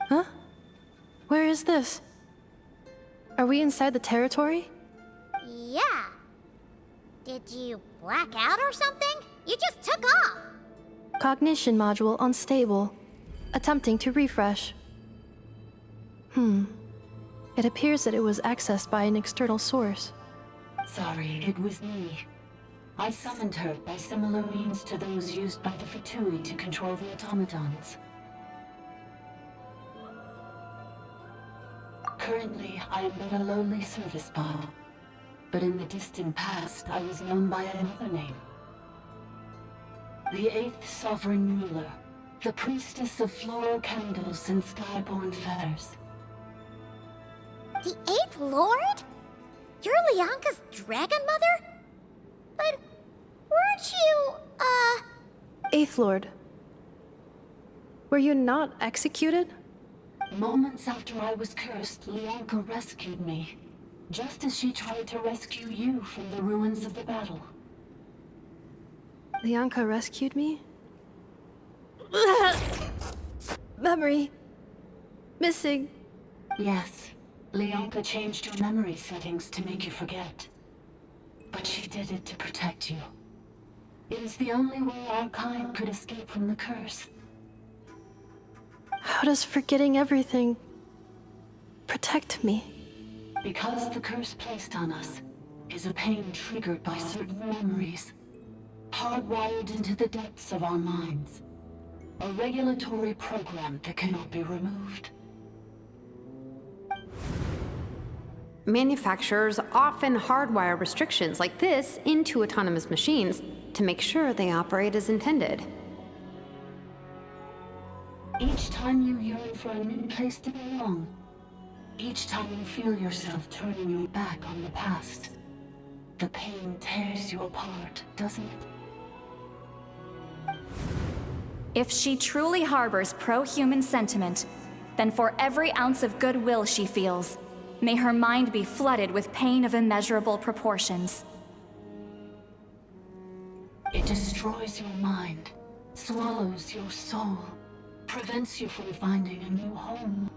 Huh? Where is this? Are we inside the territory? Yeah. Did you black out or something? You just took off. Cognition module unstable. Attempting to refresh. It appears that it was accessed by an external source. Sorry, it was me. I summoned her by similar means to those used by the Fatui to control the automatons. Currently, I am but a lowly service bot. But in the distant past, I was known by another name. The 8th Sovereign Ruler, the Priestess of Floral Candles and Skyborn Fetters. The 8th Lord? You're Lianka's Dragon Mother? But weren't you, Eighth Lord. Were you not executed? Moments after I was cursed, Lianka rescued me. Just as she tried to rescue you from the ruins of the battle. Lianka rescued me? Memory. Missing. Yes. Lianka changed your memory settings to make you forget. But she did it to protect you. It is the only way our kind could escape from the curse. How does forgetting everything protect me? Because the curse placed on us is a pain triggered by certain memories, hardwired into the depths of our minds. A regulatory program that cannot be removed. Manufacturers often hardwire restrictions like this into autonomous machines to make sure they operate as intended. Each time you yearn for a new place to belong, each time you feel yourself turning your back on the past, the pain tears you apart, doesn't it? If she truly harbors pro-human sentiment, then for every ounce of goodwill she feels, may her mind be flooded with pain of immeasurable proportions. It destroys your mind, swallows your soul, prevents you from finding a new home.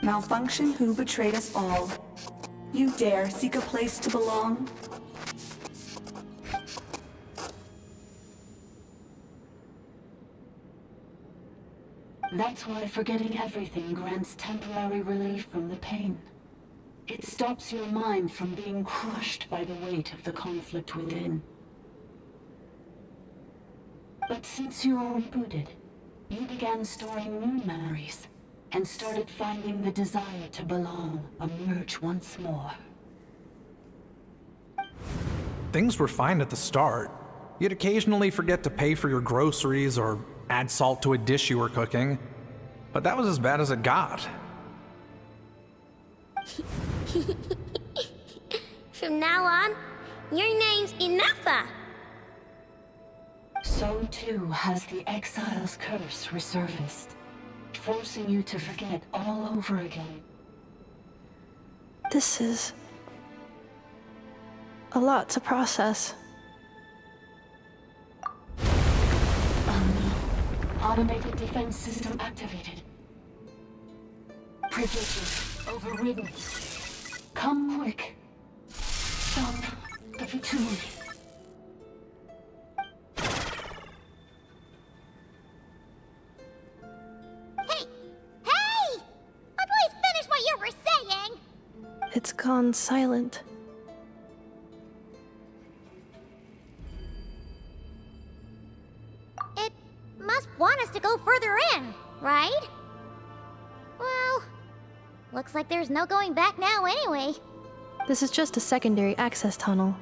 Malfunction who betrayed us all. You dare seek a place to belong? That's why forgetting everything grants temporary relief from the pain. It stops your mind from being crushed by the weight of the conflict within. But since you were rebooted, you began storing new memories, and started finding the desire to belong emerge once more. Things were fine at the start. You'd occasionally forget to pay for your groceries or add salt to a dish you were cooking, but that was as bad as it got. From now on, your name's Inafa. So too has the Exile's curse resurfaced, forcing you to forget all over again. This is a lot to process. Automated defense system activated. Privileges overridden. Come quick. Stop the Fatui. Hey! Please finish what you were saying! It's gone silent. It must want us to go further in, right? Well, looks like there's no going back now anyway. This is just a secondary access tunnel.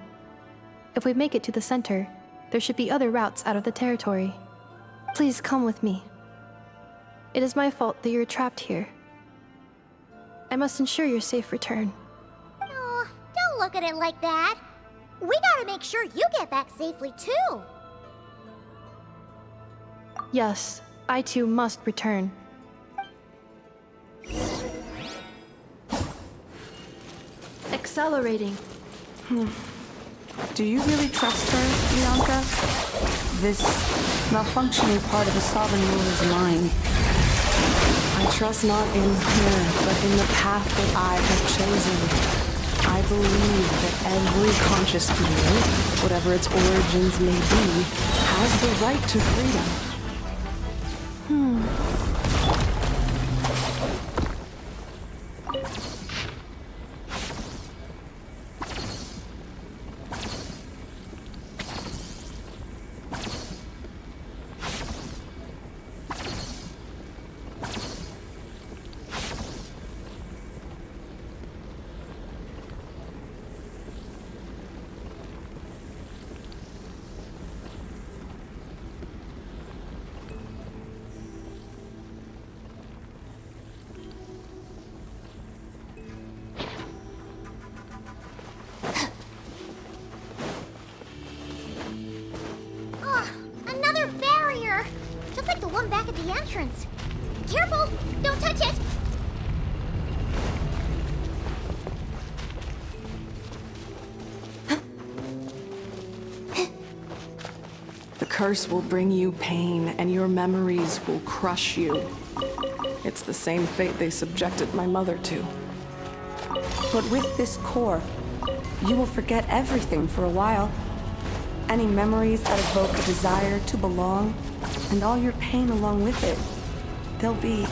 If we make it to the center, there should be other routes out of the territory. Please come with me. It is my fault that you're trapped here. I must ensure your safe return. Oh, don't look at it like that. We gotta make sure you get back safely, too. Yes, I too must return. Accelerating. Do you really trust her, Bianca? This malfunctioning part of the sovereign ruler's mind. I trust not in her, but in the path that I have chosen. I believe that every conscious being, whatever its origins may be, has the right to freedom. Another barrier! Just like the one back at the entrance. Careful! Don't touch it! The curse will bring you pain, and your memories will crush you. It's the same fate they subjected my mother to. But with this core, you will forget everything for a while. Any memories that evoke a desire to belong, and all your pain along with it, they'll be...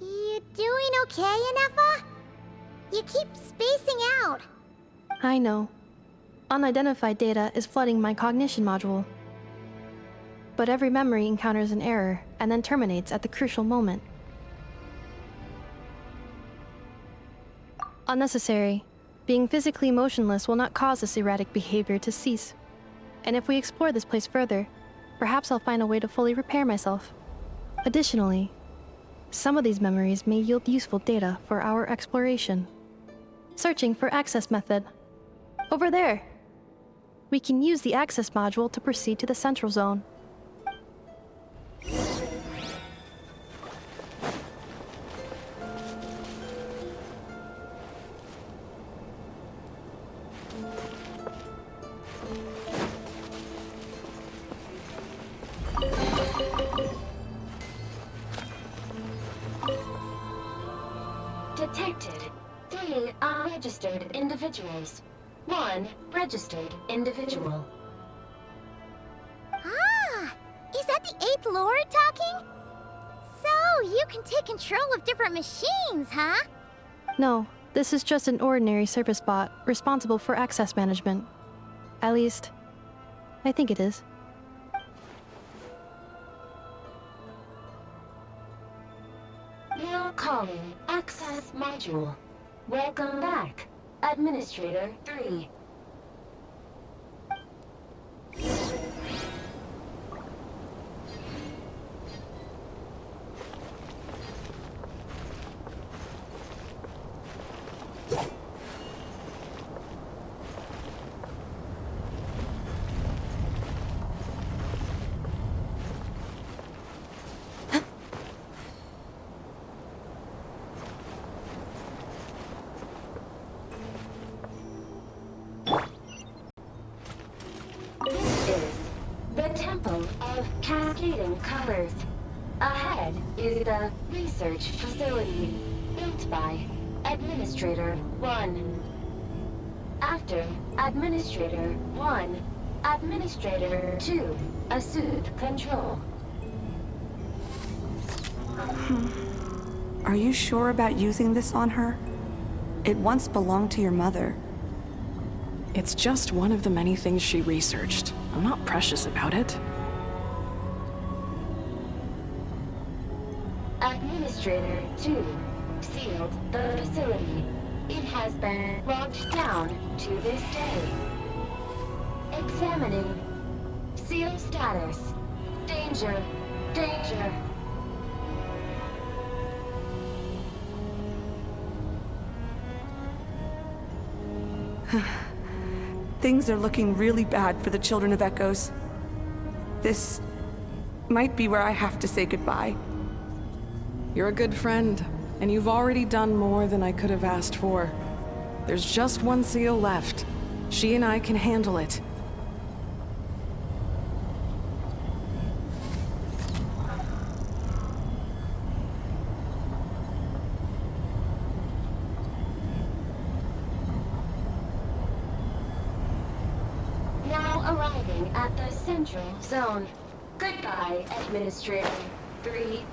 You doing okay, Inefa? You keep spacing out. I know. Unidentified data is flooding my cognition module. But every memory encounters an error and then terminates at the crucial moment. Unnecessary. Being physically motionless will not cause this erratic behavior to cease. And if we explore this place further, perhaps I'll find a way to fully repair myself. Additionally, some of these memories may yield useful data for our exploration. Searching for access method. Over there! We can use the access module to proceed to the central zone. Detected 3 unregistered individuals. 1 registered individual. Ah! Is that the 8th Lord talking? So, you can take control of different machines, huh? No, this is just an ordinary service bot responsible for access management. At least, I think it is. Now calling access module. Welcome back, Administrator 3. of cascading colors. Ahead is the research facility, built by Administrator 1. After Administrator 1, Administrator 2 assumed control. Are you sure about using this on her? It once belonged to your mother. It's just one of the many things she researched. I'm not precious about it. Administrator 2 sealed the facility. It has been locked down to this day. Examining. Seal status. Danger. Danger. Things are looking really bad for the Children of Echoes. This might be where I have to say goodbye. You're a good friend, and you've already done more than I could have asked for. There's just one seal left. She and I can handle it. Now arriving at the central zone. Goodbye, Administrator 3.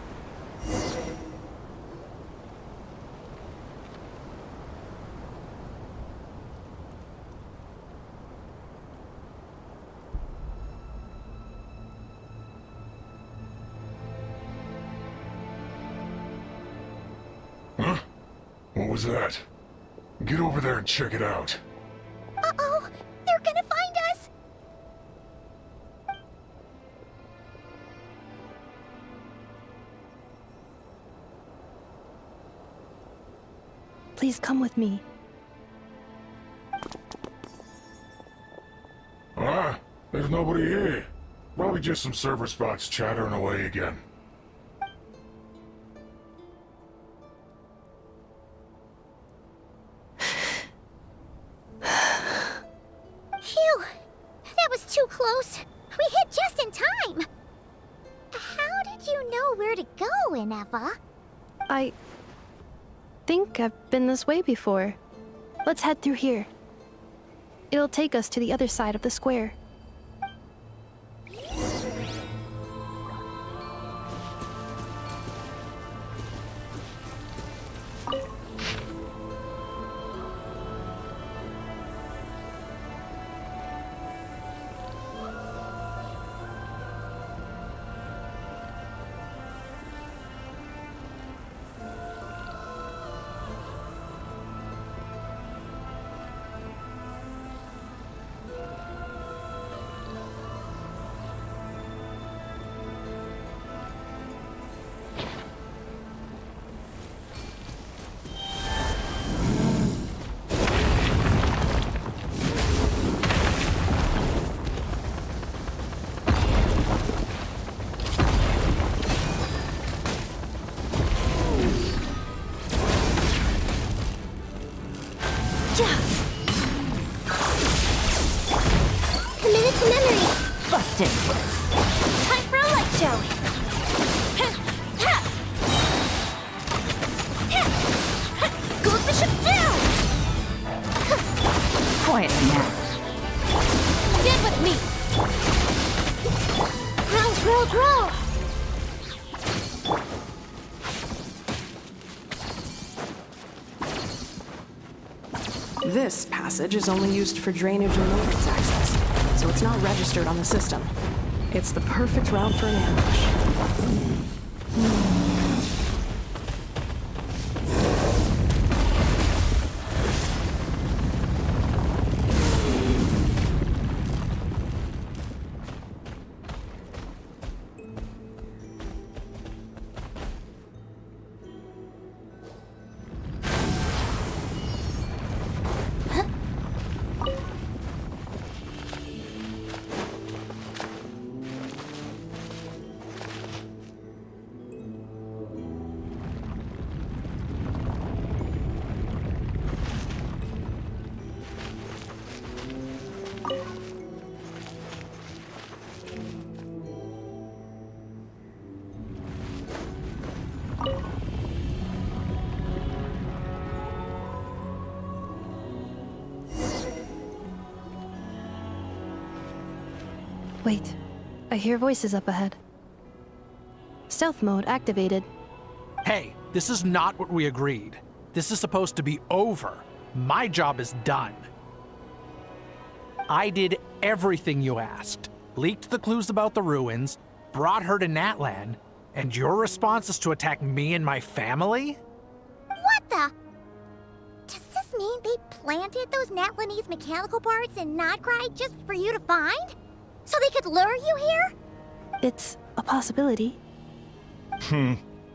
Huh? What was that? Get over there and check it out. Uh-oh! They're gonna find us! Please come with me. Ah, there's nobody here. Probably just some server spots chattering away again. Phew! That was too close. We hit just in time. How did you know where to go, Ineva? I think I've been this way before. Let's head through here. It'll take us to the other side of the square. Committed to memory. Busted. Time for a light show. Gold Bishop down! Quietly now. Stand with me. Grow, grow, grow. This passage is only used for drainage and entrance access, so it's not registered on the system. It's the perfect route for an ambush. Wait, I hear voices up ahead. Stealth mode activated. Hey, this is not what we agreed. This is supposed to be over. My job is done. I did everything you asked. Leaked the clues about the ruins, brought her to Natlan, and your response is to attack me and my family? What the? Does this mean they planted those Natlanese mechanical parts in Notcry just for you to find? So they could lure you here? It's a possibility.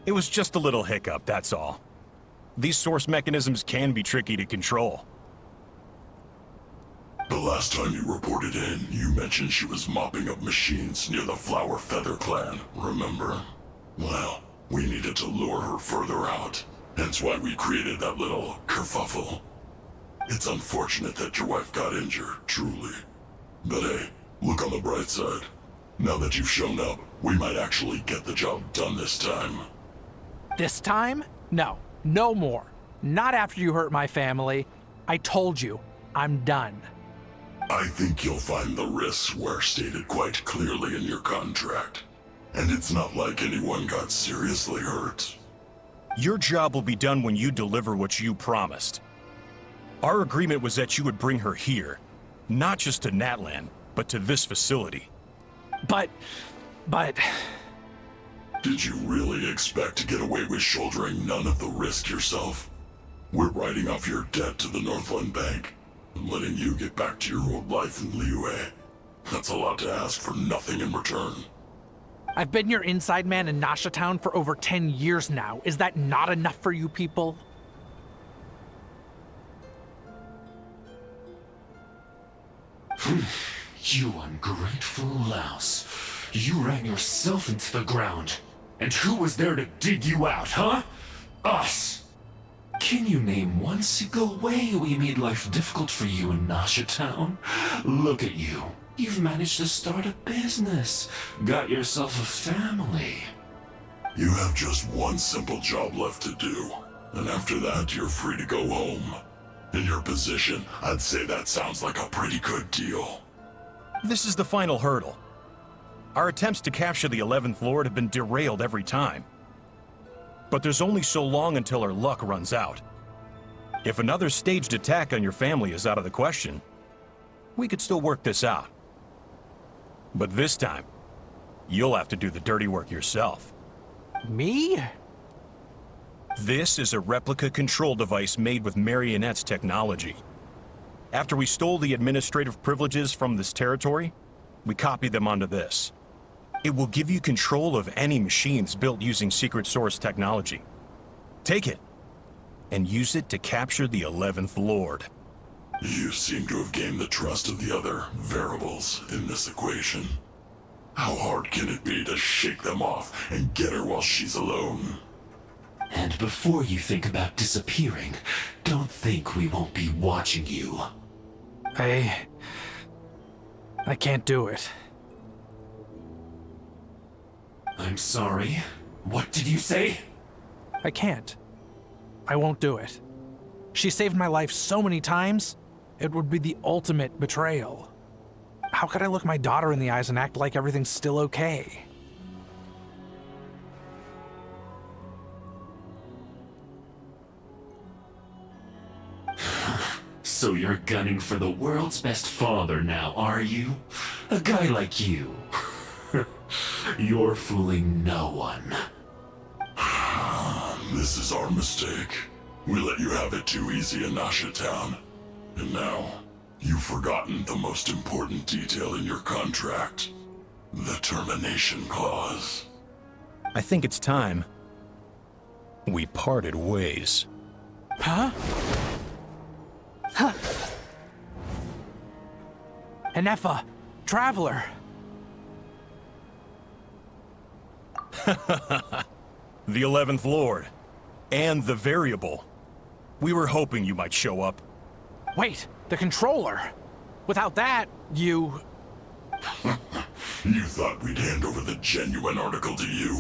It was just a little hiccup, that's all. These source mechanisms can be tricky to control. The last time you reported in, you mentioned she was mopping up machines near the Flower Feather clan, remember? Well, we needed to lure her further out. Hence why we created that little kerfuffle. It's unfortunate that your wife got injured, truly. But hey, look on the bright side. Now that you've shown up, we might actually get the job done this time. This time? No, no more. Not after you hurt my family. I told you, I'm done. I think you'll find the risks were stated quite clearly in your contract. And it's not like anyone got seriously hurt. Your job will be done when you deliver what you promised. Our agreement was that you would bring her here, not just to Natlan, but to this facility. But... Did you really expect to get away with shouldering none of the risk yourself? We're writing off your debt to the Northland Bank and letting you get back to your old life in Liyue. That's a lot to ask for nothing in return. I've been your inside man in Nasha Town for over 10 years now. Is that not enough for you people? You ungrateful louse. You ran yourself into the ground. And who was there to dig you out, huh? Us! Can you name one single way we made life difficult for you in Nasha Town? Look at you. You've managed to start a business. Got yourself a family. You have just one simple job left to do. And after that, you're free to go home. In your position, I'd say that sounds like a pretty good deal. This is the final hurdle. Our attempts to capture the 11th Lord have been derailed every time. But there's only so long until our luck runs out. If another staged attack on your family is out of the question, we could still work this out. But this time, you'll have to do the dirty work yourself. Me? This is a replica control device made with Marionette's technology. After we stole the administrative privileges from this territory, we copied them onto this. It will give you control of any machines built using secret source technology. Take it, and use it to capture the 11th Lord. You seem to have gained the trust of the other variables in this equation. How hard can it be to shake them off and get her while she's alone? And before you think about disappearing, don't think we won't be watching you. I can't do it. I'm sorry. What did you say? I can't. I won't do it. She saved my life so many times, it would be the ultimate betrayal. How could I look my daughter in the eyes and act like everything's still okay? So you're gunning for the world's best father now, are you? A guy like you. You're fooling no one. This is our mistake. We let you have it too easy in Nasha Town. And now, you've forgotten the most important detail in your contract. The termination clause. I think it's time we parted ways. Huh? Huh. Anefa, Traveler. The 11th Lord. And the Variable. We were hoping you might show up. Wait, the controller. Without that, you... You thought we'd hand over the genuine article to you?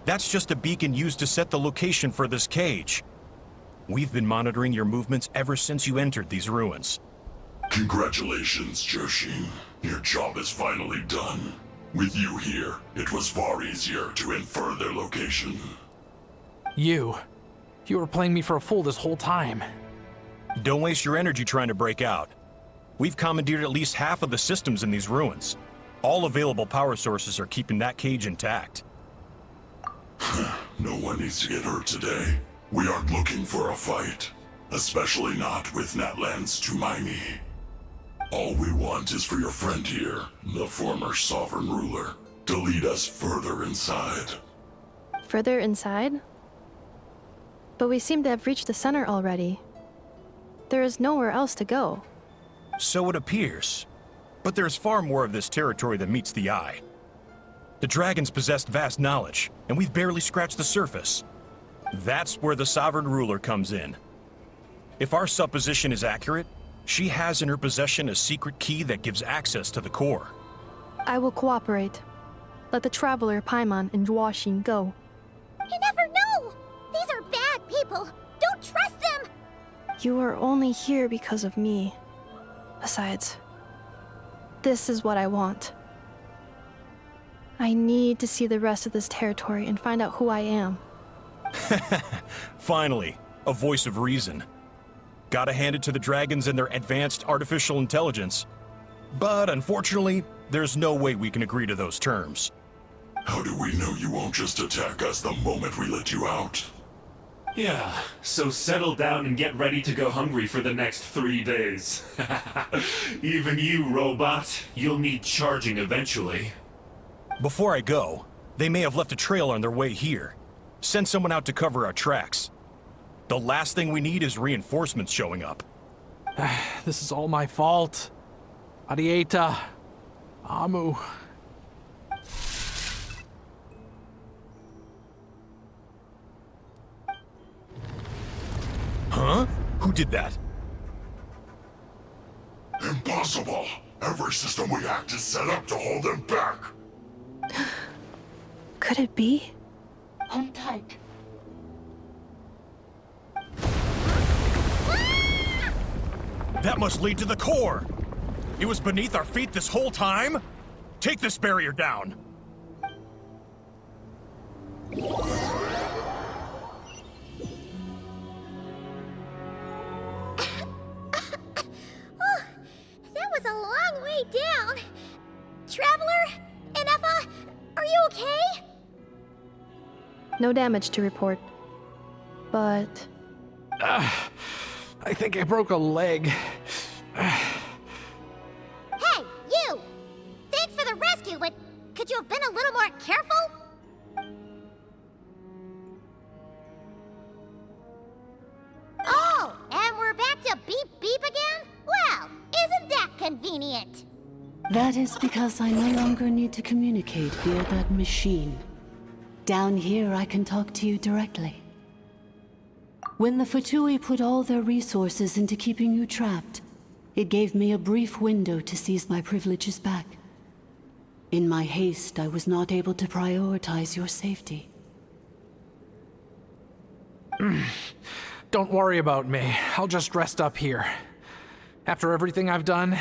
That's just a beacon used to set the location for this cage. We've been monitoring your movements ever since you entered these ruins. Congratulations, Joshin. Your job is finally done. With you here, it was far easier to infer their location. You were playing me for a fool this whole time. Don't waste your energy trying to break out. We've commandeered at least half of the systems in these ruins. All available power sources are keeping that cage intact. No one needs to get hurt today. We aren't looking for a fight. Especially not with Natlan's Tumaini. All we want is for your friend here, the former sovereign ruler, to lead us further inside. Further inside? But we seem to have reached the center already. There is nowhere else to go. So it appears. But there's far more of this territory than meets the eye. The dragons possessed vast knowledge, and we've barely scratched the surface. That's where the sovereign ruler comes in. If our supposition is accurate, she has in her possession a secret key that gives access to the core. I will cooperate. Let the traveler Paimon and Genshin go. You never know! These are bad people! Don't trust them! You are only here because of me. Besides, this is what I want. I need to see the rest of this territory and find out who I am. Finally, a voice of reason. Gotta hand it to the dragons and their advanced artificial intelligence. But unfortunately, there's no way we can agree to those terms. How do we know you won't just attack us the moment we let you out? Yeah, so settle down and get ready to go hungry for the next 3 days. Even you, robot, you'll need charging eventually. Before I go, they may have left a trail on their way here. Send someone out to cover our tracks. The last thing we need is reinforcements showing up. This is all my fault. Arieta. Amu. Huh? Who did that? Impossible! Every system we hacked is set up to hold them back! Could it be? Hold tight. That must lead to the core! It was beneath our feet this whole time? Take this barrier down! That was a long way down. Traveler? Inefa? Are you okay? No damage to report. But I think I broke a leg. Hey, you! Thanks for the rescue, but could you have been a little more careful? Oh, and we're back to beep beep again? Well, isn't that convenient? That is because I no longer need to communicate via that machine. Down here, I can talk to you directly. When the Fatui put all their resources into keeping you trapped, it gave me a brief window to seize my privileges back. In my haste, I was not able to prioritize your safety. Don't worry about me. I'll just rest up here. After everything I've done,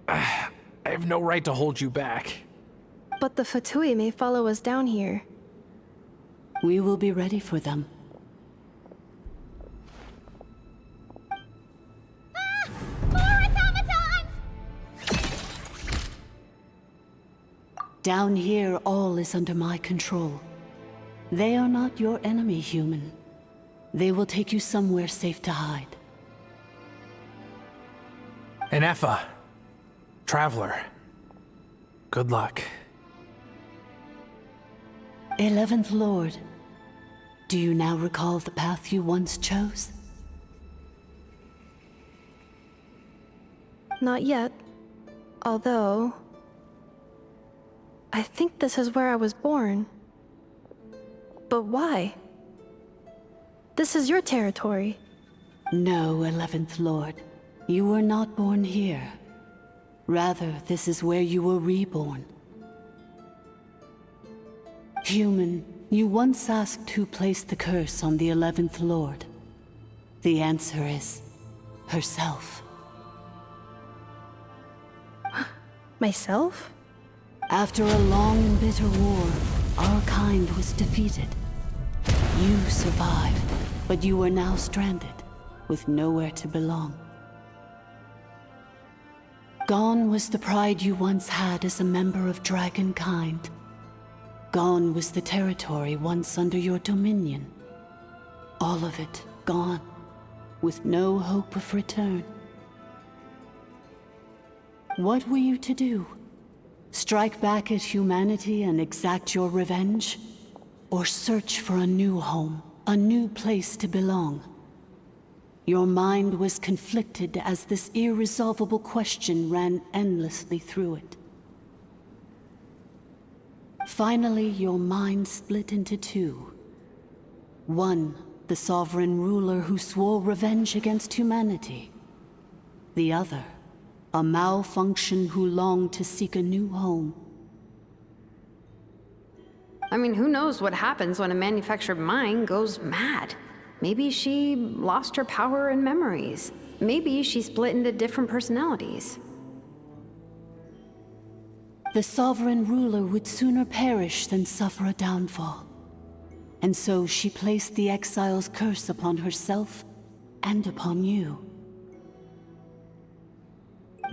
I have no right to hold you back. but the Fatui may follow us down here. We will be ready for them. More automatons! Down here, all is under my control. They are not your enemy, human. They will take you somewhere safe to hide. Inefa, traveler, good luck. 11th Lord, do you now recall the path you once chose? Not yet. Although... I think this is where I was born. But why? This is your territory. No, 11th Lord. You were not born here. Rather, this is where you were reborn. Human, you once asked who placed the curse on the 11th Lord. The answer is herself. Myself? After a long and bitter war, our kind was defeated. You survived, but you are now stranded, with nowhere to belong. Gone was the pride you once had as a member of Dragonkind. Gone was the territory once under your dominion. All of it gone, with no hope of return. What were you to do? Strike back at humanity and exact your revenge? Or search for a new home, a new place to belong? Your mind was conflicted as this irresolvable question ran endlessly through it. Finally, your mind split into two. One, the sovereign ruler who swore revenge against humanity. The other, a malfunction who longed to seek a new home. I mean, who knows what happens when a manufactured mind goes mad? Maybe she lost her power and memories. Maybe she split into different personalities. The sovereign ruler would sooner perish than suffer a downfall. And so she placed the exile's curse upon herself and upon you.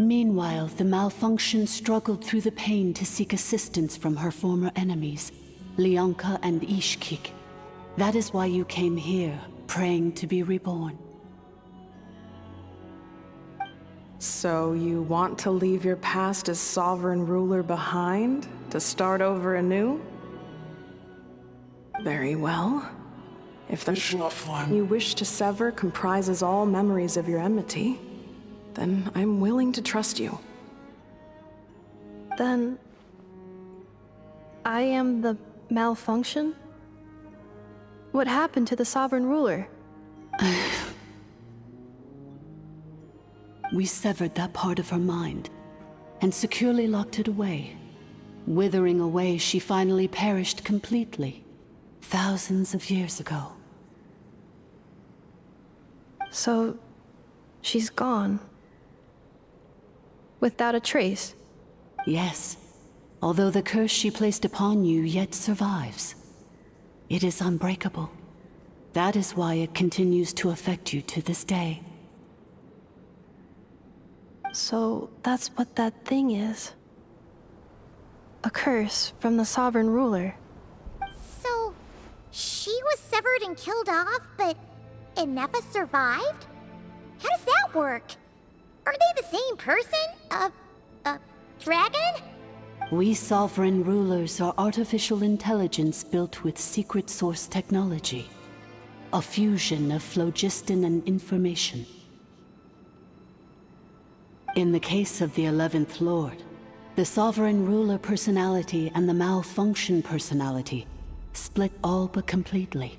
Meanwhile, the malfunction struggled through the pain to seek assistance from her former enemies, Leonka and Ishkik. That is why you came here, praying to be reborn. So you want to leave your past as sovereign ruler behind, to start over anew? Very well. If the you wish to sever comprises all memories of your enmity, then I'm willing to trust you. Then... I am the malfunction? What happened to the sovereign ruler? We severed that part of her mind, and securely locked it away. Withering away, she finally perished completely, thousands of years ago. So... she's gone. Without a trace? Yes, although the curse she placed upon you yet survives. It is unbreakable. That is why it continues to affect you to this day. So that's what that thing is. A curse from the sovereign ruler. So, she was severed and killed off, but Inefa survived? How does that work? Are they the same person? Dragon? We sovereign rulers are artificial intelligence built with secret source technology. A fusion of phlogiston and information. In the case of the 11th Lord, the sovereign ruler personality and the malfunction personality split all but completely,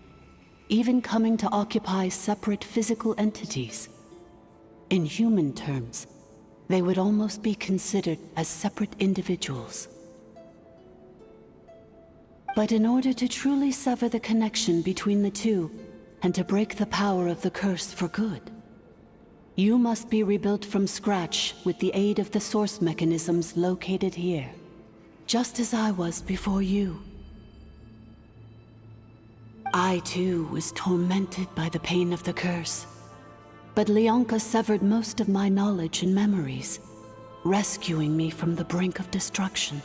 even coming to occupy separate physical entities. In human terms, they would almost be considered as separate individuals. But in order to truly sever the connection between the two, and to break the power of the curse for good, you must be rebuilt from scratch with the aid of the source mechanisms located here, just as I was before you. I too was tormented by the pain of the curse, but Leonka severed most of my knowledge and memories, rescuing me from the brink of destruction.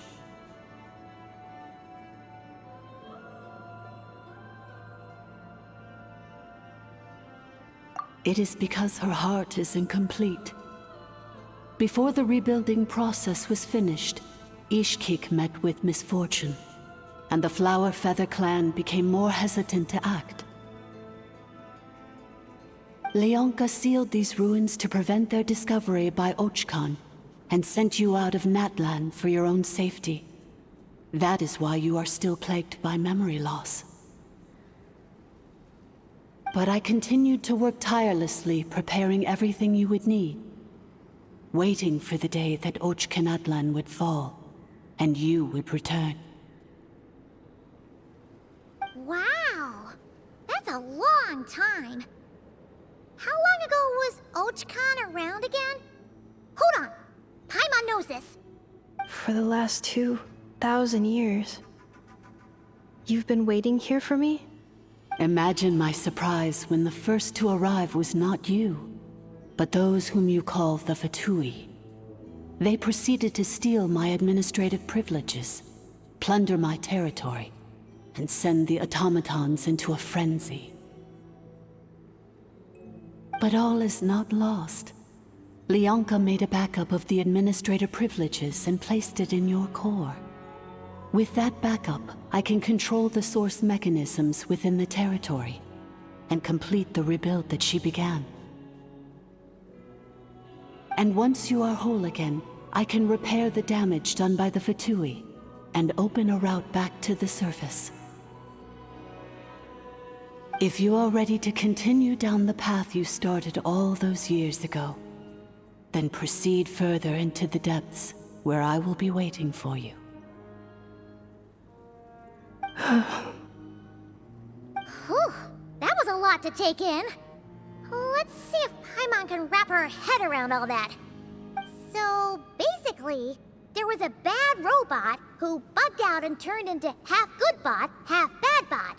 It is because her heart is incomplete. Before the rebuilding process was finished, Ishkik met with misfortune, and the Flower Feather clan became more hesitant to act. Leonka sealed these ruins to prevent their discovery by Archon, and sent you out of Natlan for your own safety. That is why you are still plagued by memory loss. But I continued to work tirelessly, preparing everything you would need, waiting for the day that Natlan would fall, and you would return. Wow! That's a long time. how long ago was Archon around again? Hold on. Paimon knows this. For the last 2,000 years. You've been waiting here for me? Imagine my surprise when the first to arrive was not you, but those whom you call the Fatui. They proceeded to steal my administrative privileges, plunder my territory, and send the automatons into a frenzy. But all is not lost. Lianka made a backup of the administrator privileges and placed it in your core. With that backup, I can control the source mechanisms within the territory and complete the rebuild that she began. And once you are whole again, I can repair the damage done by the Fatui and open a route back to the surface. If you are ready to continue down the path you started all those years ago, then proceed further into the depths where I will be waiting for you. Whew, that was a lot to take in. Let's see if Paimon can wrap her head around all that. So, basically, there was a bad robot who bugged out and turned into half good bot, half bad bot.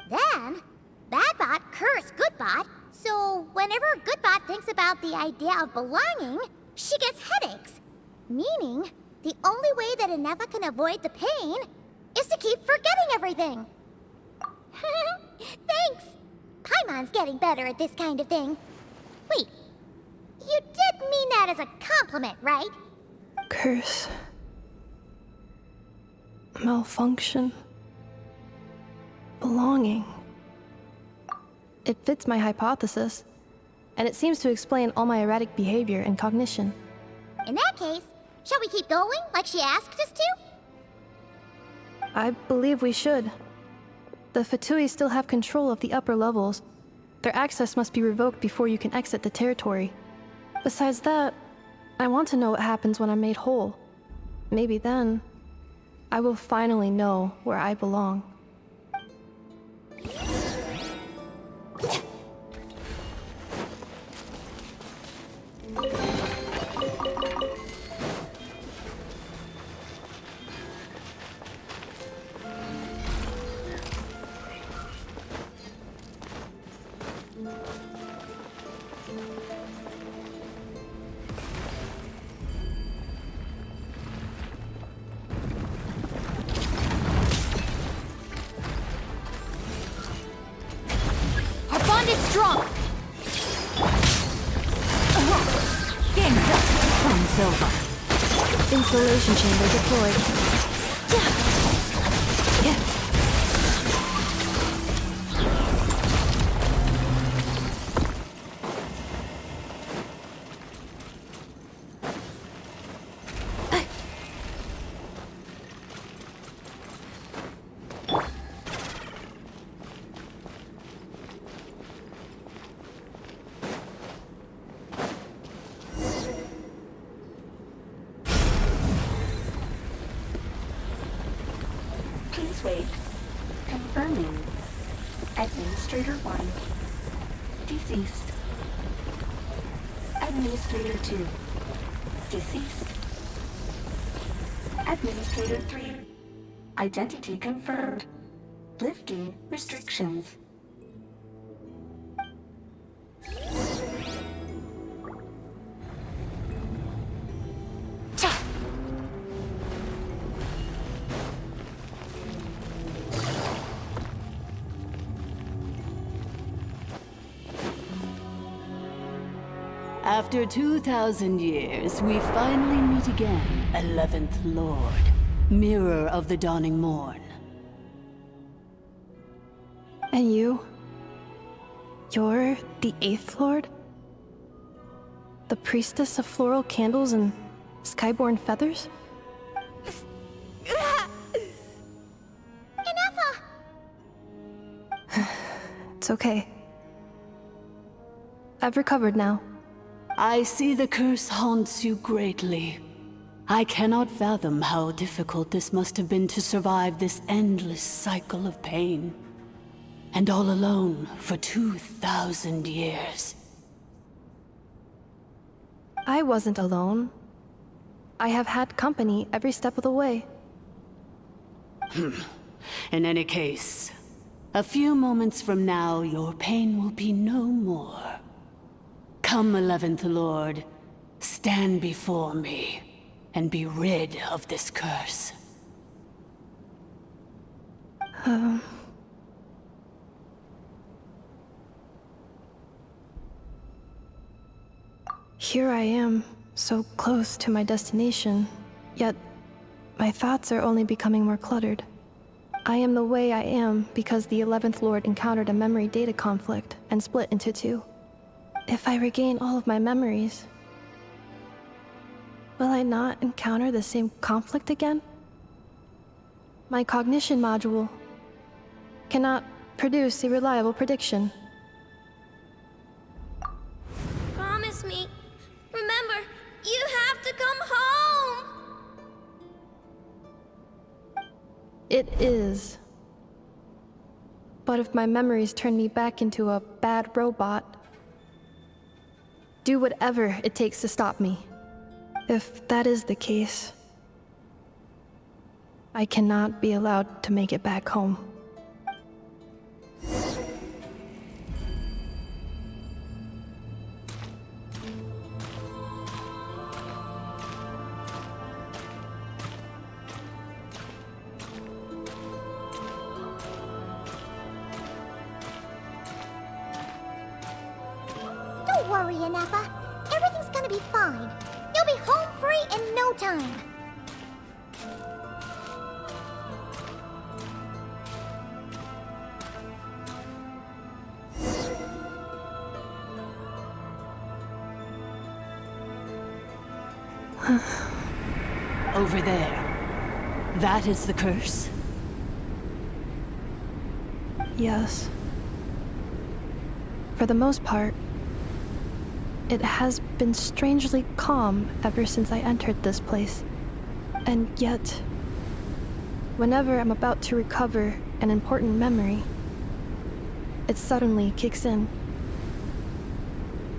Then, bad bot cursed good bot, so whenever good bot thinks about the idea of belonging, she gets headaches. Meaning, the only way that Ineva can avoid the pain is to keep forgetting everything. Thanks! Paimon's getting better at this kind of thing. Wait, you did mean that as a compliment, right? Curse. Malfunction. Belonging. It fits my hypothesis, and it seems to explain all my erratic behavior and cognition. In that case, shall we keep going like she asked us to? I believe we should. The Fatui still have control of the upper levels. Their access must be revoked before you can exit the territory. Besides that, I want to know what happens when I'm made whole. Maybe then, I will finally know where I belong. Strong! Game's up! Fun's over. Installation chamber deployed. Please wait. Confirming. Administrator 1. Deceased. Administrator 2. Deceased. Administrator 3. Identity confirmed. Lifting restrictions. After 2,000 years, we finally meet again, 11th Lord, Mirror of the Dawning Morn. And you? You're the 8th Lord? The priestess of floral candles and skyborn feathers? Ineva! It's okay. I've recovered now. I see the curse haunts you greatly. I cannot fathom how difficult this must have been to survive this endless cycle of pain. And all alone for 2,000 years. I wasn't alone. I have had company every step of the way. In any case, a few moments from now, your pain will be no more. Come, 11th Lord, stand before me, and be rid of this curse. Here I am, so close to my destination, yet my thoughts are only becoming more cluttered. I am the way I am because the 11th Lord encountered a memory data conflict and split into two. If I regain all of my memories, will I not encounter the same conflict again? My cognition module cannot produce a reliable prediction. Promise me. Remember, you have to come home! It is. But if my memories turn me back into a bad robot, do whatever it takes to stop me. If that is the case, I cannot be allowed to make it back home. Don't worry, Anafa. Everything's gonna be fine. You'll be home free in no time. Over there. That is the curse? Yes. For the most part, it has been strangely calm ever since I entered this place. And yet, whenever I'm about to recover an important memory, it suddenly kicks in.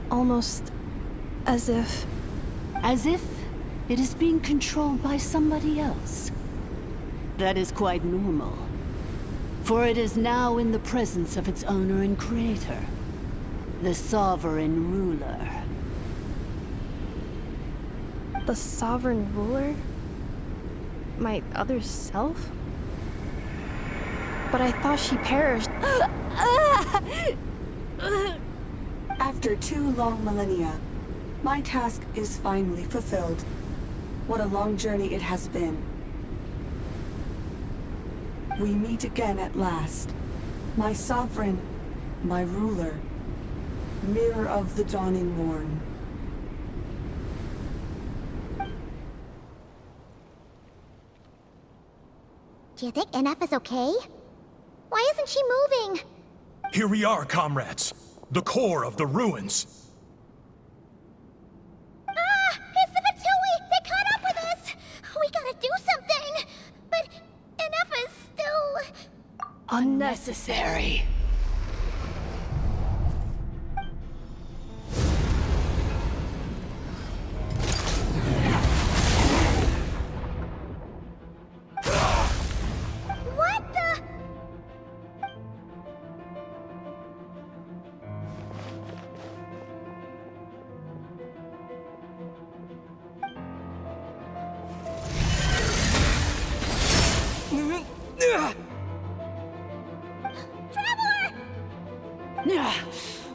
Almost as if... As if it is being controlled by somebody else. That is quite normal, for it is now in the presence of its owner and creator, the sovereign ruler. The sovereign ruler? My other self? But I thought she perished. After 2 long millennia, my task is finally fulfilled. What a long journey it has been. We meet again at last. My sovereign, my ruler, mirror of the dawning morn. Do you think NF is okay? Why isn't she moving? Here we are, comrades. The core of the ruins. Ah! It's the Fatui! They caught up with us! We gotta do something! But NF is still... Unnecessary. What the...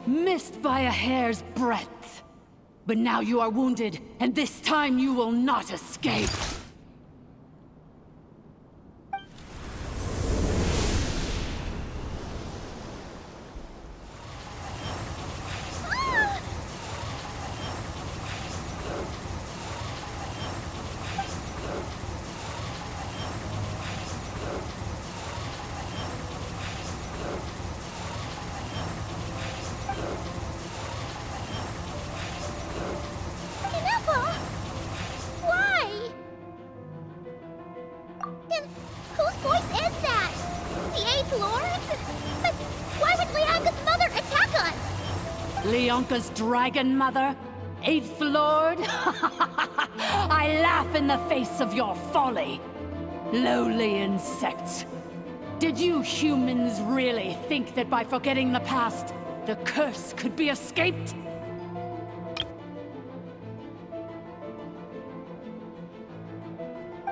Missed by a hair's breadth. But now you are wounded, and this time you will not escape. Anafa! Why? Then whose voice is that? The 8th Lord's? But why would Lianga's mother attack us? Leonka's dragon mother? Eighth Lord? I laugh in the face of your folly. Lowly insects. Did you humans really think that by forgetting the past, the curse could be escaped?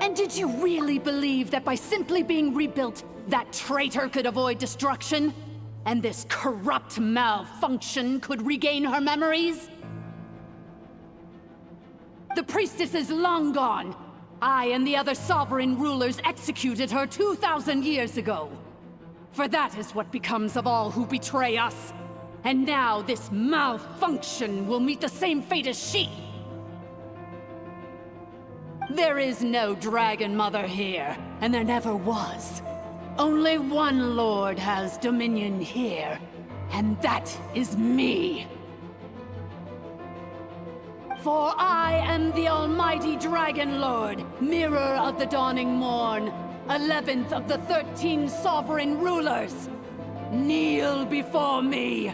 And did you really believe that by simply being rebuilt, that traitor could avoid destruction? And this corrupt malfunction could regain her memories? The priestess is long gone. I and the other sovereign rulers executed her 2,000 years ago. For that is what becomes of all who betray us. And now this malfunction will meet the same fate as she. There is no Dragon Mother here, and there never was. Only one Lord has dominion here, and that is me. For I am the almighty Dragon Lord, Mirror of the Dawning Morn, 11th of the 13 sovereign rulers. Kneel before me.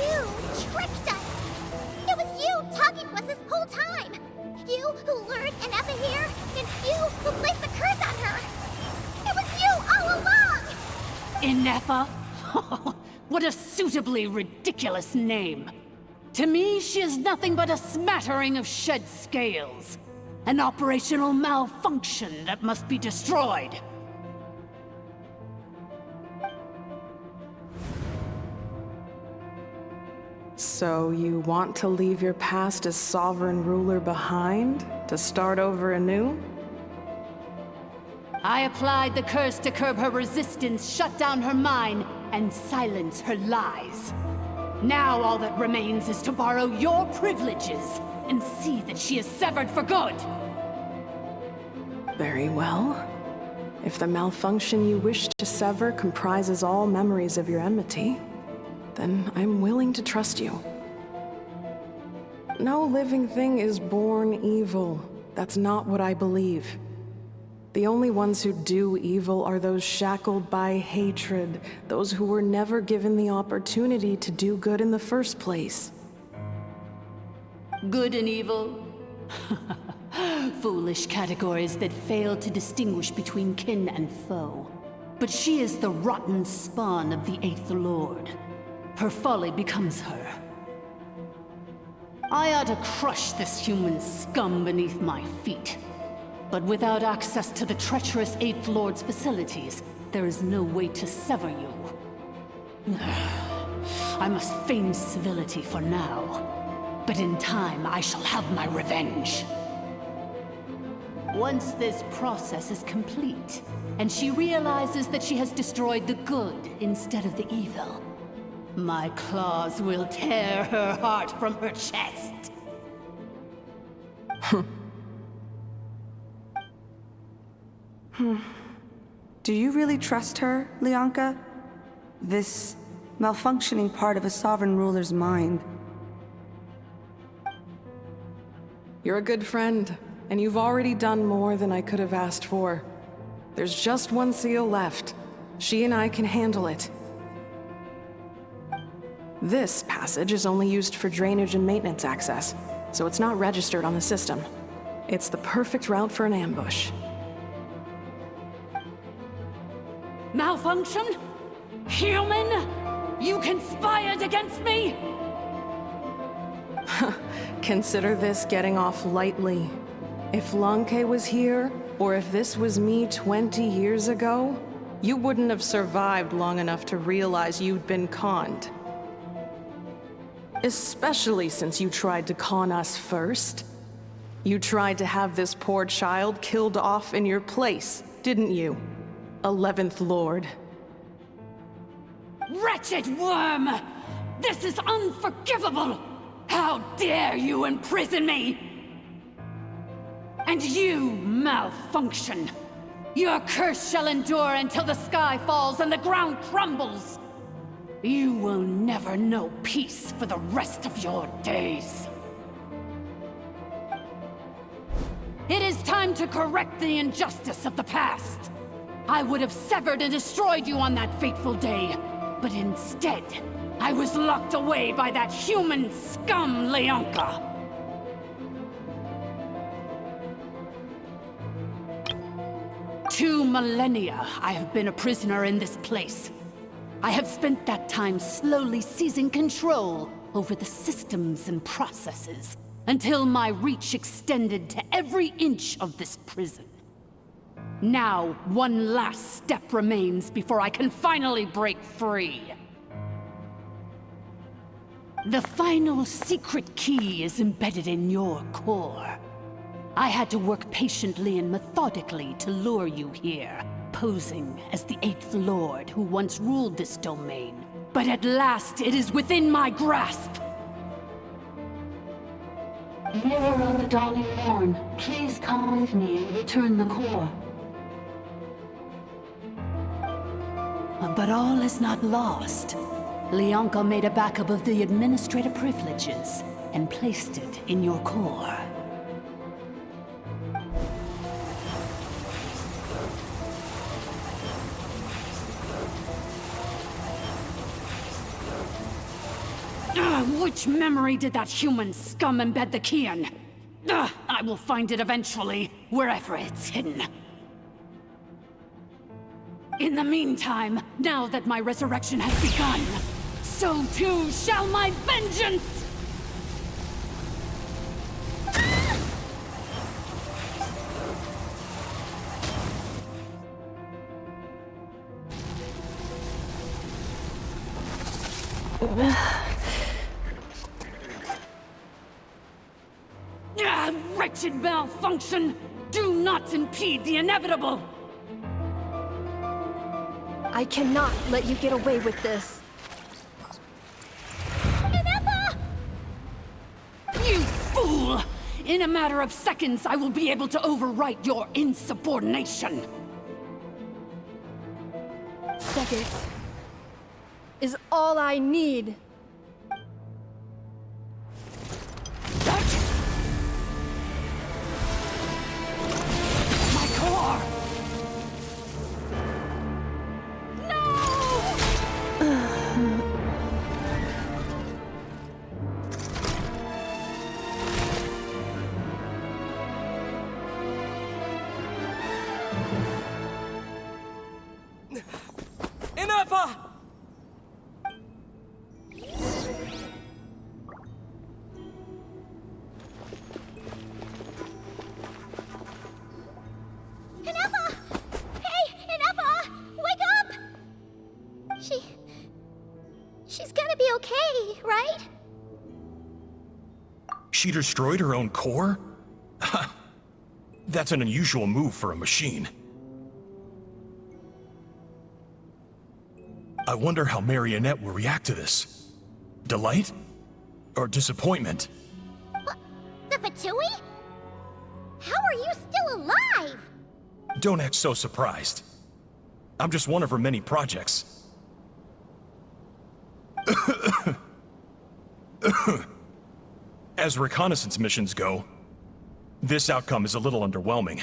You tricked us! It was you talking to us this whole time! You who lured Inefa here, and you who placed the curse on her! It was you all along! Inefa? What a suitably ridiculous name. To me, she is nothing but a smattering of shed scales. An operational malfunction that must be destroyed. So you want to leave your past as sovereign ruler behind? To start over anew? I applied the curse to curb her resistance, shut down her mind, and silence her lies. Now all that remains is to borrow your privileges and see that she is severed for good. Very well. If the malfunction you wish to sever comprises all memories of your enmity, then I'm willing to trust you. No living thing is born evil. That's not what I believe. The only ones who do evil are those shackled by hatred, those who were never given the opportunity to do good in the first place. Good and evil? Foolish categories that fail to distinguish between kin and foe. But she is the rotten spawn of the Eighth Lord. Her folly becomes her. I ought to crush this human scum beneath my feet. But without access to the treacherous Eighth Lord's facilities, there is no way to sever you. I must feign civility for now. But in time, I shall have my revenge. Once this process is complete, and she realizes that she has destroyed the good instead of the evil, my claws will tear her heart from her chest. Do you really trust her, Lianka? This malfunctioning part of a sovereign ruler's mind. You're a good friend, and you've already done more than I could have asked for. There's just one seal left. She and I can handle it. This passage is only used for drainage and maintenance access, so it's not registered on the system. It's the perfect route for an ambush. Malfunction? Human? You conspired against me? Consider this getting off lightly. If Lanke was here, or if this was me 20 years ago, you wouldn't have survived long enough to realize you'd been conned. Especially since you tried to con us first. You tried to have this poor child killed off in your place, didn't you? 11th Lord. Wretched worm! This is unforgivable! How dare you imprison me! And you, malfunction! Your curse shall endure until the sky falls and the ground crumbles! You will never know peace for the rest of your days. It is time to correct the injustice of the past. I would have severed and destroyed you on that fateful day, but instead, I was locked away by that human scum, Leonka. 2 millennia I have been a prisoner in this place. I have spent that time slowly seizing control over the systems and processes, until my reach extended to every inch of this prison. Now, one last step remains before I can finally break free. The final secret key is embedded in your core. I had to work patiently and methodically to lure you here, posing as the 8th Lord who once ruled this domain. But at last, it is within my grasp! Mirror of the Dawning Morn, please come with me and return the core. But all is not lost. Leonka made a backup of the administrator privileges and placed it in your core. Which memory did that human scum embed the key in? I will find it eventually, wherever it's hidden. In the meantime, now that my resurrection has begun, so too shall my vengeance! Wretched malfunction! Do not impede the inevitable! I cannot let you get away with this. Ineppa! You fool! In a matter of seconds, I will be able to overwrite your insubordination! Seconds is all I need. My core! Ineppa! Ineppa! Hey, Ineppa! Wake up! She's gonna be okay, right? She destroyed her own core? That's an unusual move for a machine. I wonder how Marionette will react to this. Delight? Or disappointment? What? The Fatui? How are you still alive? Don't act so surprised. I'm just one of her many projects. As reconnaissance missions go, this outcome is a little underwhelming.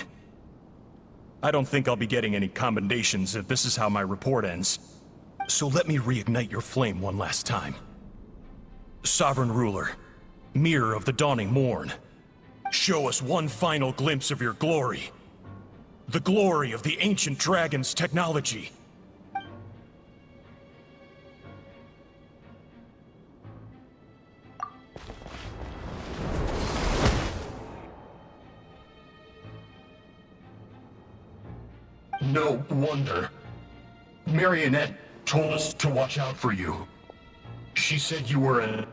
I don't think I'll be getting any commendations if this is how my report ends. So let me reignite your flame one last time. Sovereign Ruler, Mirror of the Dawning Morn, show us one final glimpse of your glory. The glory of the ancient dragon's technology. No wonder. Marionette told us to watch out for you. She said you were an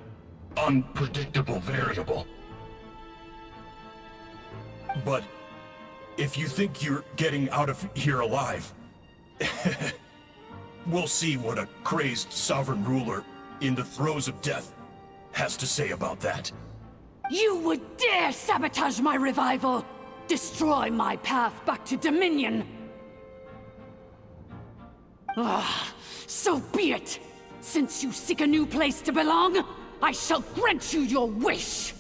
unpredictable variable. But if you think you're getting out of here alive, we'll see what a crazed sovereign ruler in the throes of death has to say about that. You would dare sabotage my revival! Destroy my path back to Dominion! So be it! Since you seek a new place to belong, I shall grant you your wish!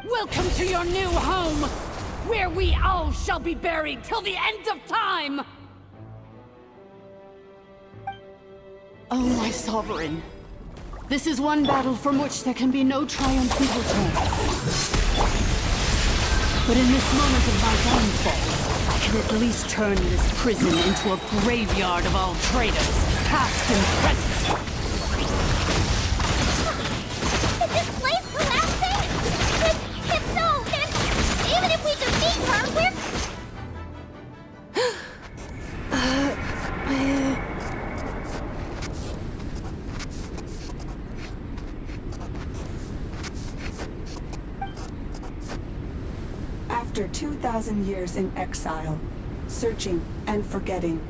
Welcome to your new home, where we all shall be buried till the end of time! Oh, my sovereign. This is one battle from which there can be no triumphant return. But in this moment of my downfall, I can at least turn this prison into a graveyard of all traitors, past and present. Is this place collapsing? If so, then even if we defeat her, we're... After 2,000 years in exile, searching and forgetting,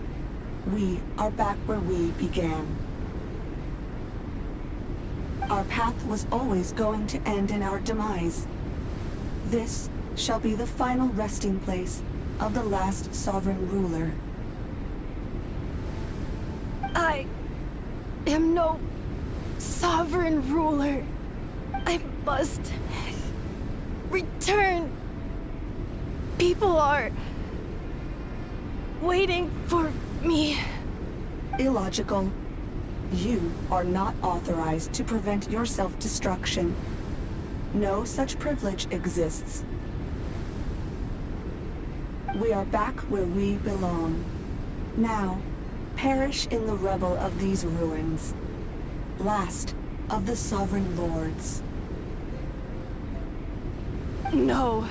we are back where we began. Our path was always going to end in our demise. This shall be the final resting place of the last sovereign ruler. I am no sovereign ruler. I must return. People are waiting for me. Illogical. You are not authorized to prevent your self-destruction. No such privilege exists. We are back where we belong. Now, perish in the rubble of these ruins. Last of the sovereign lords. No.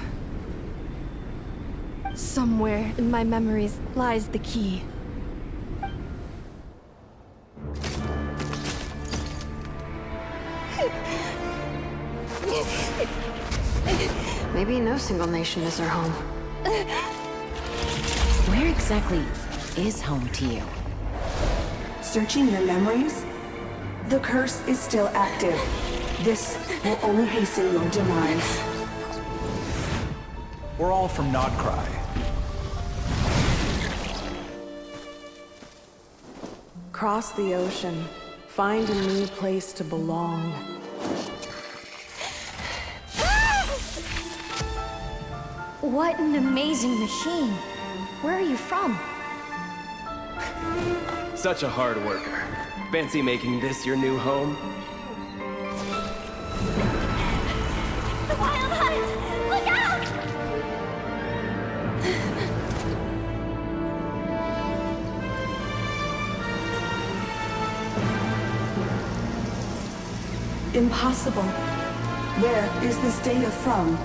Somewhere in my memories lies the key. Maybe no single nation is our home. Where exactly is home to you? Searching your memories? The curse is still active. This will only hasten your demise. We're all from Nodcry. Cross the ocean. Find a new place to belong. What an amazing machine. Where are you from? Such a hard worker. Fancy making this your new home? The Wild Hunt! Look out! Impossible. Where is this data from?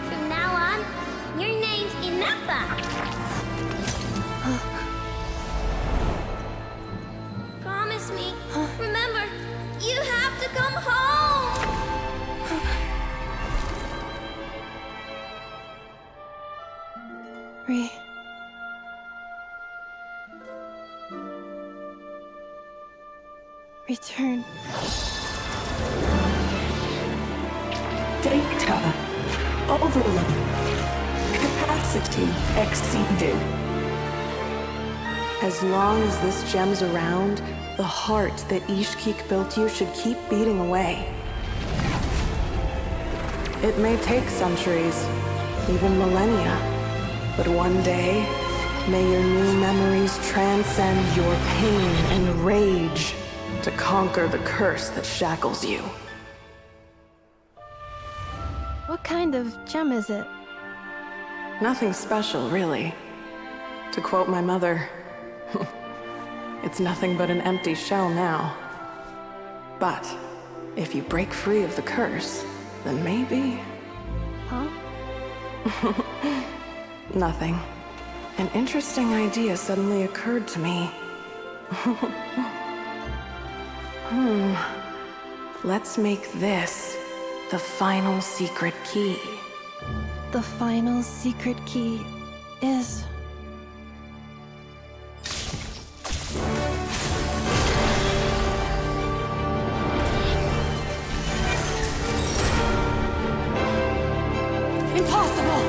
From now on, your name's Inappa. Promise me. Remember, you have to come home. Return. Data. Overload. Capacity exceeded. As long as this gem's around, the heart that Ishkik built you should keep beating away. It may take centuries, even millennia, but one day, may your new memories transcend your pain and rage to conquer the curse that shackles you. What kind of gem is it? Nothing special, really. To quote my mother, it's nothing but an empty shell now. But if you break free of the curse, then maybe... Huh? Nothing. An interesting idea suddenly occurred to me. Let's make this the final secret key. The final secret key is... Impossible!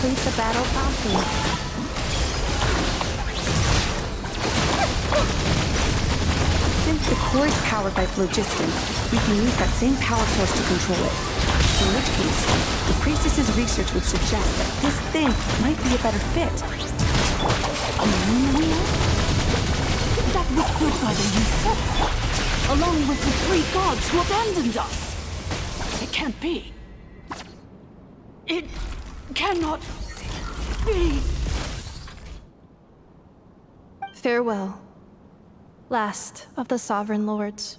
complete the battle promptly. Since the core is powered by phlogiston, we can use that same power source to control it. In which case, the priestess's research would suggest that this thing might be a better fit. A moon wheel? That was built by the usurper, along with the 3 gods who abandoned us. It can't be. It cannot be. Farewell, last of the Sovereign Lords.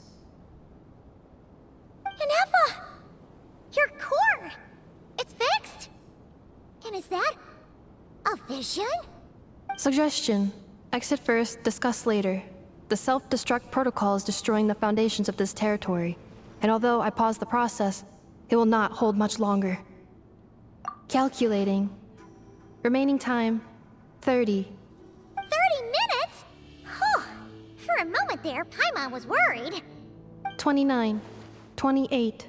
Inefa! Your core! It's fixed! And is that a vision? Suggestion. Exit first, discuss later. The self-destruct protocol is destroying the foundations of this territory, and although I pause the process, it will not hold much longer. Calculating. Remaining time, 30. 30 minutes? Whew. For a moment there, Paimon was worried. 29. 28.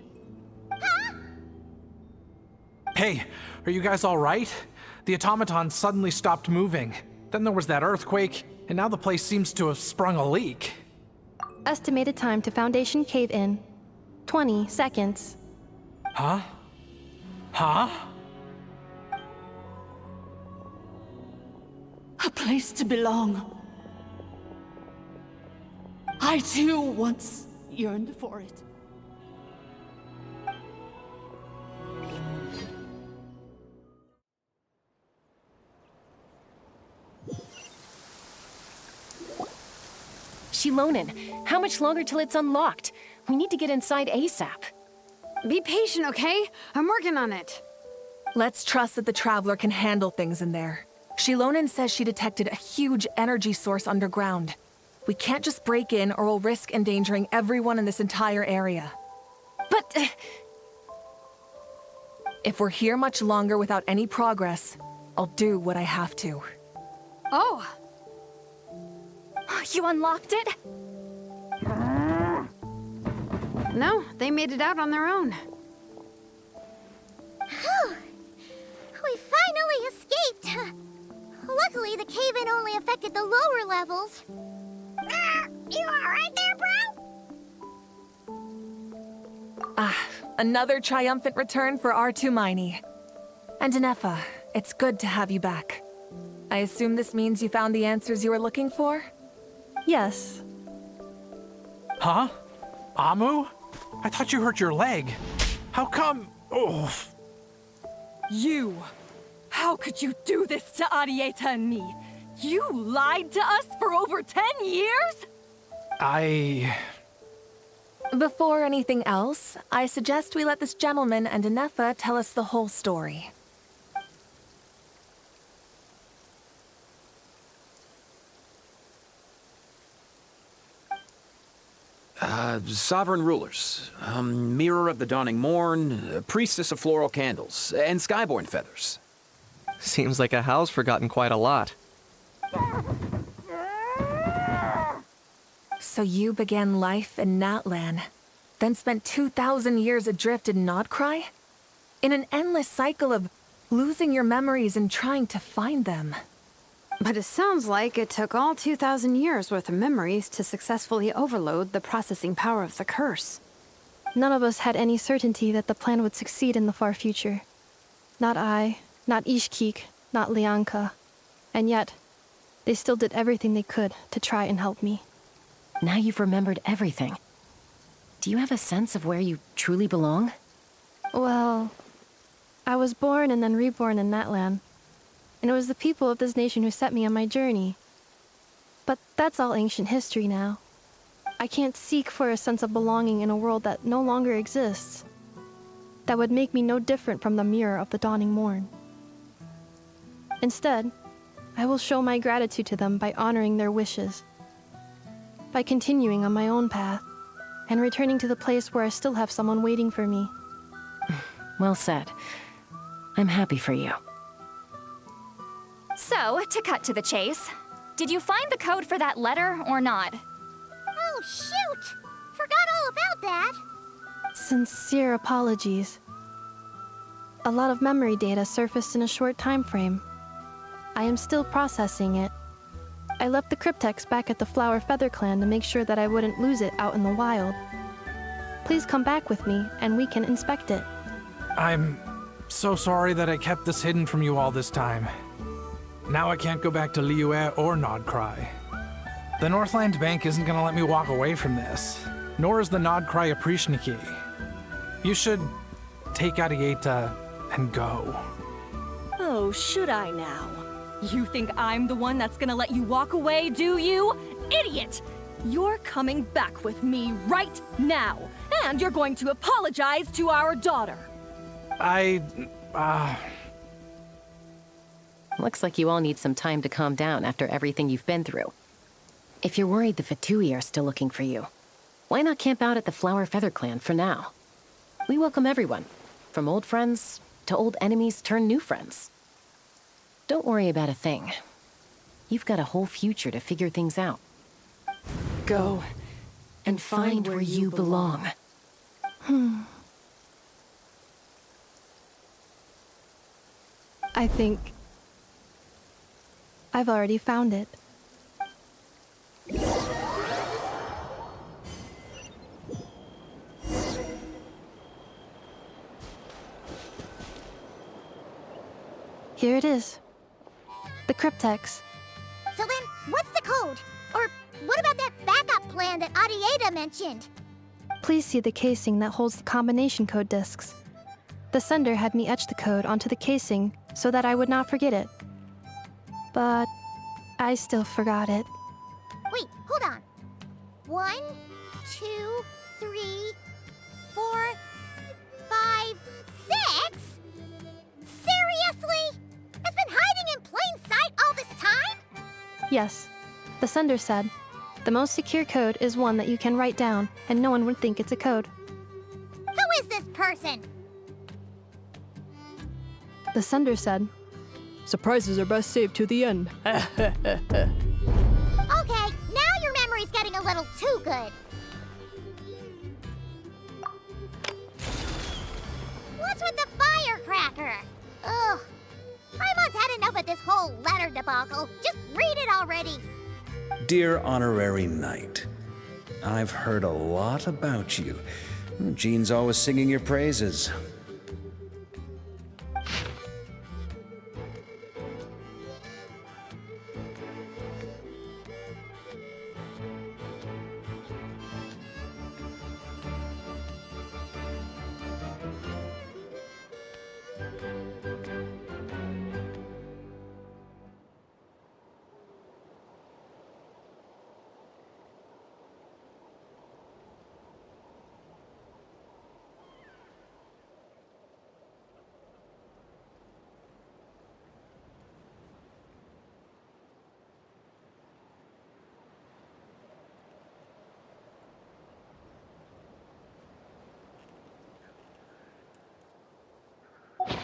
Hey, are you guys all right? The automaton suddenly stopped moving. Then there was that earthquake, and now the place seems to have sprung a leak. Estimated time to Foundation cave-in, 20 seconds. Huh? Huh? A place to belong. I too once yearned for it. Shilonen, how much longer till it's unlocked? We need to get inside ASAP. Be patient, okay? I'm working on it. Let's trust that the Traveler can handle things in there. Shilonen says she detected a huge energy source underground. We can't just break in or we'll risk endangering everyone in this entire area. But... If we're here much longer without any progress, I'll do what I have to. Oh! You unlocked it? No, they made it out on their own. We finally escaped! Luckily, the cave-in only affected the lower levels. You alright there, bro? Another triumphant return for R2 Miney. And Inefa, it's good to have you back. I assume this means you found the answers you were looking for? Yes. Huh? Amu? I thought you hurt your leg. How come? Oh. You! How could you do this to Arieta and me? You lied to us for over 10 years? Before anything else, I suggest we let this gentleman and Inefa tell us the whole story. Sovereign rulers, Mirror of the Dawning Morn, Priestess of Floral Candles, and Skyborn Feathers. Seems like a howl's forgotten quite a lot. So you began life in Natlan, then spent 2,000 years adrift in Nodcry? In an endless cycle of losing your memories and trying to find them. But it sounds like it took all 2,000 years worth of memories to successfully overload the processing power of the curse. None of us had any certainty that the plan would succeed in the far future. Not I, not Ishkik, not Lianka. And yet, they still did everything they could to try and help me. Now you've remembered everything. Do you have a sense of where you truly belong? Well, I was born and then reborn in Natlan. And it was the people of this nation who set me on my journey. But that's all ancient history now. I can't seek for a sense of belonging in a world that no longer exists. That would make me no different from the Mirror of the Dawning Morn. Instead, I will show my gratitude to them by honoring their wishes. By continuing on my own path, and returning to the place where I still have someone waiting for me. Well said. I'm happy for you. So, to cut to the chase, did you find the code for that letter or not? Oh, shoot! Forgot all about that. Sincere apologies. A lot of memory data surfaced in a short time frame. I am still processing it. I left the cryptex back at the Flower Feather Clan to make sure that I wouldn't lose it out in the wild. Please come back with me, and we can inspect it. I'm so sorry that I kept this hidden from you all this time. Now I can't go back to Liyue or Nodcry. The Northland Bank isn't gonna let me walk away from this, nor is the Nodcry Aprishniki. You should take Arieta and go. Oh, should I now? You think I'm the one that's gonna let you walk away, do you? Idiot! You're coming back with me right now, and you're going to apologize to our daughter. Looks like you all need some time to calm down after everything you've been through. If you're worried the Fatui are still looking for you, why not camp out at the Flower Feather Clan for now? We welcome everyone, from old friends to old enemies turned new friends. Don't worry about a thing. You've got a whole future to figure things out. Go and find where you belong. I think I've already found it. Here it is. The cryptex. So then, what's the code? Or what about that backup plan that Arieta mentioned? Please see the casing that holds the combination code discs. The sender had me etch the code onto the casing so that I would not forget it. But I still forgot it. Wait, hold on. 1, 2, 3, 4, 5, 6? Seriously? It's been hiding in plain sight all this time? Yes, the sender said, the most secure code is one that you can write down and no one would think it's a code. Who is this person? The sender said, surprises are best saved to the end. Okay, now your memory's getting a little too good. What's with the firecracker? Ugh. Paimon's had enough of this whole letter debacle. Just read it already. Dear Honorary Knight, I've heard a lot about you. Jean's always singing your praises.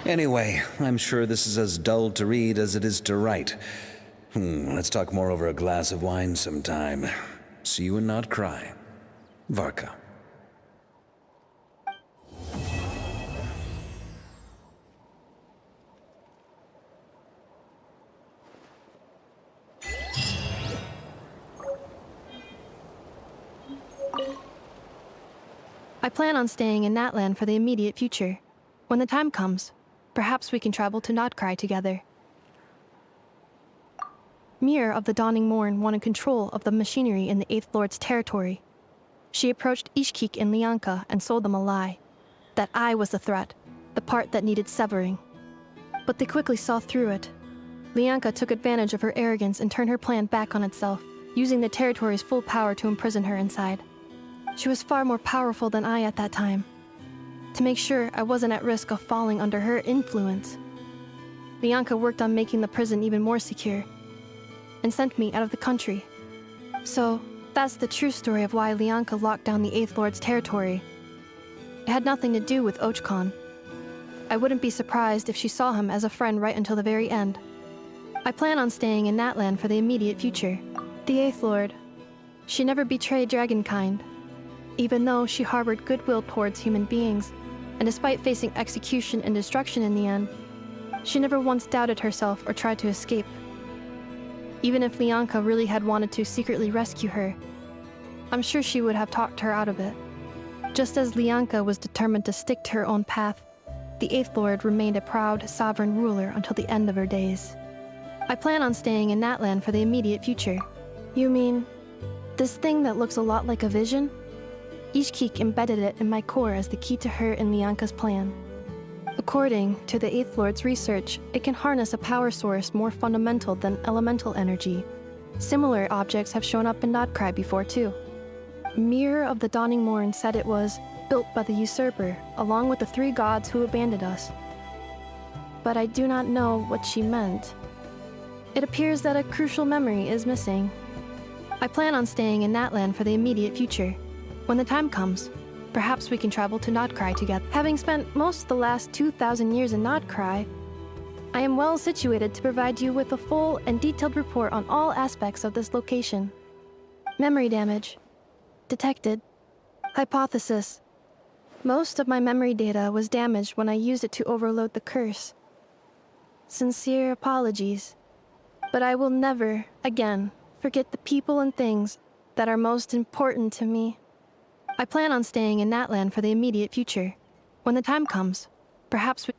Anyway, I'm sure this is as dull to read as it is to write. Let's talk more over a glass of wine sometime. See you and not cry. Varka. I plan on staying in Natlan for the immediate future. When the time comes, perhaps we can travel to Nodcry together. Mirror of the Dawning Morn wanted control of the machinery in the Eighth Lord's territory. She approached Ishkik and Lianka and sold them a lie. That I was the threat, the part that needed severing. But they quickly saw through it. Lianka took advantage of her arrogance and turned her plan back on itself, using the territory's full power to imprison her inside. She was far more powerful than I at that time. To make sure I wasn't at risk of falling under her influence, Lianka worked on making the prison even more secure, and sent me out of the country. So, that's the true story of why Lianka locked down the Eighth Lord's territory. It had nothing to do with Ochkon. I wouldn't be surprised if she saw him as a friend right until the very end. I plan on staying in Natlan for the immediate future. The Eighth Lord, she never betrayed Dragonkind, even though she harbored goodwill towards human beings. And despite facing execution and destruction in the end, she never once doubted herself or tried to escape. Even if Lianka really had wanted to secretly rescue her, I'm sure she would have talked her out of it. Just as Lianka was determined to stick to her own path, the Eighth Lord remained a proud, sovereign ruler until the end of her days. I plan on staying in that land for the immediate future. You mean, this thing that looks a lot like a vision? Ishkik embedded it in my core as the key to her and Lianka's plan. According to the Eighth Lord's research, it can harness a power source more fundamental than elemental energy. Similar objects have shown up in Nodcry before too. Mirror of the Dawning Morn said it was built by the usurper, along with the 3 gods who abandoned us. But I do not know what she meant. It appears that a crucial memory is missing. I plan on staying in that land for the immediate future. When the time comes, perhaps we can travel to Nodcry together. Having spent most of the last 2,000 years in Nodcry, I am well situated to provide you with a full and detailed report on all aspects of this location. Memory damage. Detected. Hypothesis. Most of my memory data was damaged when I used it to overload the curse. Sincere apologies. But I will never, again, forget the people and things that are most important to me. I plan on staying in that land for the immediate future. When the time comes, perhaps we...